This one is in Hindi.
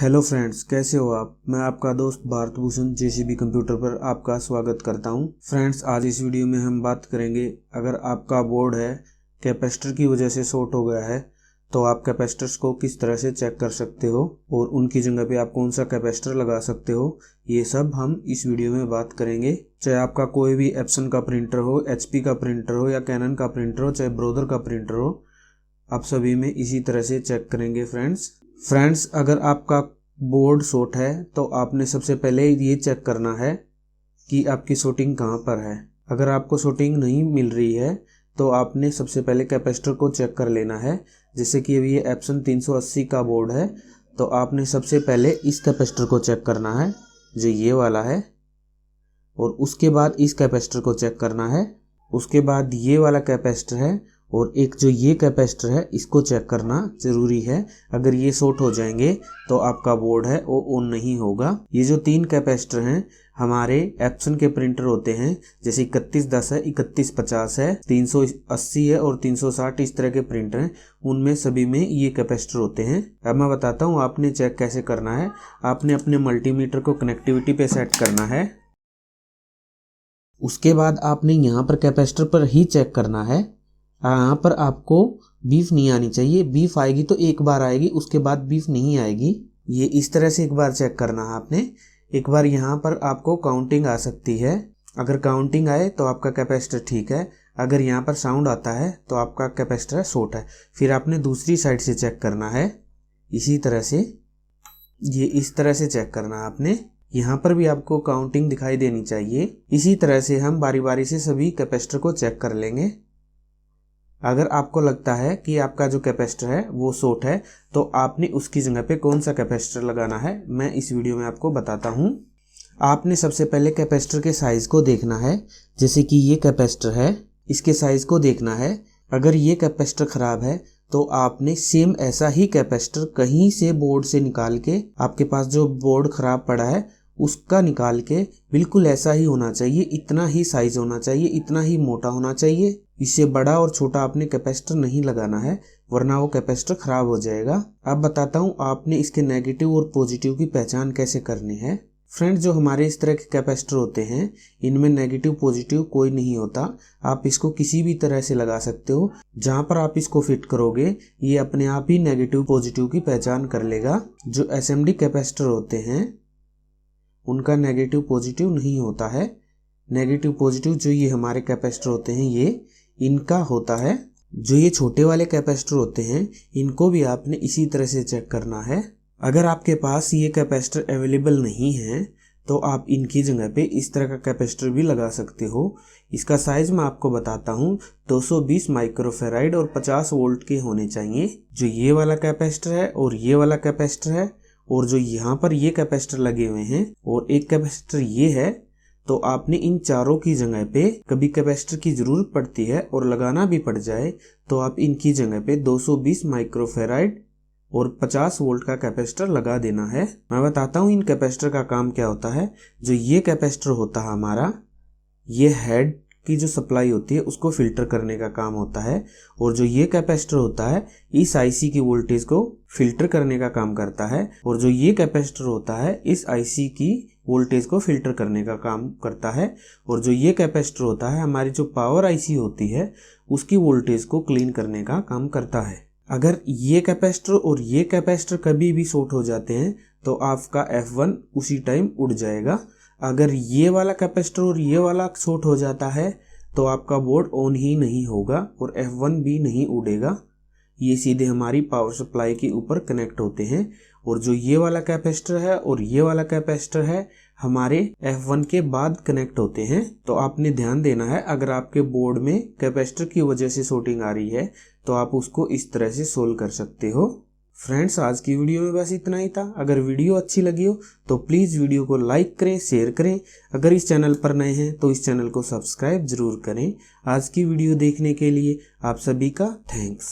हेलो फ्रेंड्स, कैसे हो आप। मैं आपका दोस्त भारत भूषण जेसीबी कंप्यूटर पर आपका स्वागत करता हूं। फ्रेंड्स, आज इस वीडियो में हम बात करेंगे, अगर आपका बोर्ड है कैपेसिटर की वजह से शॉर्ट हो गया है तो आप कैपेसिटर्स को किस तरह से चेक कर सकते हो और उनकी जगह पे आप कौन सा कैपेसिटर लगा सकते हो। ये सब हम इस वीडियो में बात करेंगे। चाहे आपका कोई भी एप्सन का प्रिंटर हो, एचपी का प्रिंटर हो या कैनन का प्रिंटर हो, चाहे ब्रोदर का प्रिंटर हो, आप सभी में इसी तरह से चेक करेंगे। फ्रेंड्स, अगर आपका बोर्ड शॉर्ट है तो आपने सबसे पहले ये चेक करना है कि आपकी शॉर्टिंग कहाँ पर है। अगर आपको शॉर्टिंग नहीं मिल रही है तो आपने सबसे पहले कैपेसिटर को चेक कर लेना है। जैसे कि अभी ये एप्सन 380 का बोर्ड है तो आपने सबसे पहले इस कैपेसिटर को चेक करना है जो ये वाला है, और उसके बाद इस कैपेसिटर को चेक करना है। उसके बाद ये वाला कैपेसिटर है और एक जो ये कैपेसिटर है इसको चेक करना जरूरी है। अगर ये शॉर्ट हो जाएंगे तो आपका बोर्ड है वो ऑन नहीं होगा। ये जो 3 कैपेसिटर हैं हमारे एप्सन के प्रिंटर होते हैं, जैसे 3110 है, 3150 है, 380 है और 360 इस तरह के प्रिंटर हैं, उनमें सभी में ये कैपेसिटर होते हैं। अब मैं बताता हूँ आपने चेक कैसे करना है। आपने अपने मल्टीमीटर को कनेक्टिविटी पे सेट करना है। उसके बाद आपने यहाँ पर कैपेसिटर पर ही चेक करना है। यहाँ पर आपको बीफ नहीं आनी चाहिए। बीफ आएगी तो एक बार आएगी, उसके बाद बीफ नहीं आएगी। ये इस तरह से एक बार चेक करना है आपने। एक बार यहाँ पर आपको काउंटिंग आ सकती है। अगर काउंटिंग आए तो आपका कैपेसिटर ठीक है। अगर यहाँ पर साउंड आता है तो आपका कैपेसिटर शॉर्ट है। फिर आपने दूसरी साइड से चेक करना है। इसी तरह से ये इस तरह से चेक करना है आपने। यहाँ पर भी आपको काउंटिंग दिखाई देनी चाहिए। इसी तरह से हम बारी बारी से सभी कैपेसिटर को चेक कर लेंगे। अगर आपको लगता है कि आपका जो कैपेसिटर है वो शॉर्ट है तो आपने उसकी जगह पे कौन सा कैपेसिटर लगाना है मैं इस वीडियो में आपको बताता हूँ। आपने सबसे पहले कैपेसिटर के साइज को देखना है। जैसे कि ये कैपेसिटर है, इसके साइज को देखना है। अगर ये कैपेसिटर खराब है तो आपने सेम ऐसा ही कैपेसिटर कहीं से बोर्ड से निकाल के, आपके पास जो बोर्ड खराब पड़ा है उसका निकाल के, बिल्कुल ऐसा ही होना चाहिए, इतना ही साइज होना चाहिए, इतना ही मोटा होना चाहिए। इससे बड़ा और छोटा आपने कैपेसिटर नहीं लगाना है, वरना वो कैपेसिटर खराब हो जाएगा। अब बताता हूँ आपने इसके नेगेटिव और पॉजिटिव की पहचान कैसे करनी है। फ्रेंड्स, जो हमारे इस तरह के कैपेसिटर होते हैं इनमें नेगेटिव पॉजिटिव कोई नहीं होता। आप इसको किसी भी तरह से लगा सकते हो। जहां पर आप इसको फिट करोगे ये अपने आप ही नेगेटिव पॉजिटिव की पहचान कर लेगा। जो एसएमडी कैपेसिटर होते हैं उनका नेगेटिव पॉजिटिव नहीं होता है। नेगेटिव पॉजिटिव जो ये हमारे कैपेसिटर होते हैं ये इनका होता है। जो ये छोटे वाले कैपेसिटर होते हैं इनको भी आपने इसी तरह से चेक करना है। अगर आपके पास ये कैपेसिटर अवेलेबल नहीं है तो आप इनकी जगह पे इस तरह का कैपेसिटर भी लगा सकते हो। इसका साइज मैं आपको बताता हूँ, 220 माइक्रोफेराइड और 50 वोल्ट के होने चाहिए। जो ये वाला कैपेसिटर है और ये वाला कैपेसिटर है और जो यहाँ पर ये कैपेसिटर लगे हुए हैं और एक कैपेसिटर ये है, तो आपने इन चारों की जगह पे कभी कैपेसिटर की जरूरत पड़ती है और लगाना भी पड़ जाए तो आप इनकी जगह पे 220 माइक्रोफेराइड और 50 वोल्ट का कैपेसिटर लगा देना है। मैं बताता हूँ इन कैपेसिटर का काम क्या होता है। जो ये कैपेसिटर होता है हमारा, ये हेड की जो सप्लाई होती है उसको फिल्टर करने का काम होता है, और जो ये कैपेसिटर होता है इस आईसी की वोल्टेज को फिल्टर करने का काम करता है, और जो ये कैपेसिटर होता है इस आईसी की वोल्टेज को फिल्टर करने का काम करता है, और जो ये कैपेसिटर होता है हमारी जो पावर आईसी होती है उसकी वोल्टेज को क्लीन करने का काम करता है। अगर ये कैपेसिटर और ये कैपेसिटर कभी भी शॉर्ट हो जाते हैं तो आपका F1 उसी टाइम उड़ जाएगा। अगर ये वाला कैपेसिटर और ये वाला शॉर्ट हो जाता है तो आपका बोर्ड ऑन ही नहीं होगा और F1 भी नहीं उड़ेगा। ये सीधे हमारी पावर सप्लाई के ऊपर कनेक्ट होते हैं, और जो ये वाला कैपेसिटर है और ये वाला कैपेसिटर है हमारे F1 के बाद कनेक्ट होते हैं। तो आपने ध्यान देना है, अगर आपके बोर्ड में कैपेसिटर की वजह से शॉर्टिंग आ रही है तो आप उसको इस तरह से सोल्व कर सकते हो। फ्रेंड्स, आज की वीडियो में बस इतना ही था। अगर वीडियो अच्छी लगी हो तो प्लीज़ वीडियो को लाइक करें, शेयर करें। अगर इस चैनल पर नए हैं तो इस चैनल को सब्सक्राइब जरूर करें। आज की वीडियो देखने के लिए आप सभी का थैंक्स।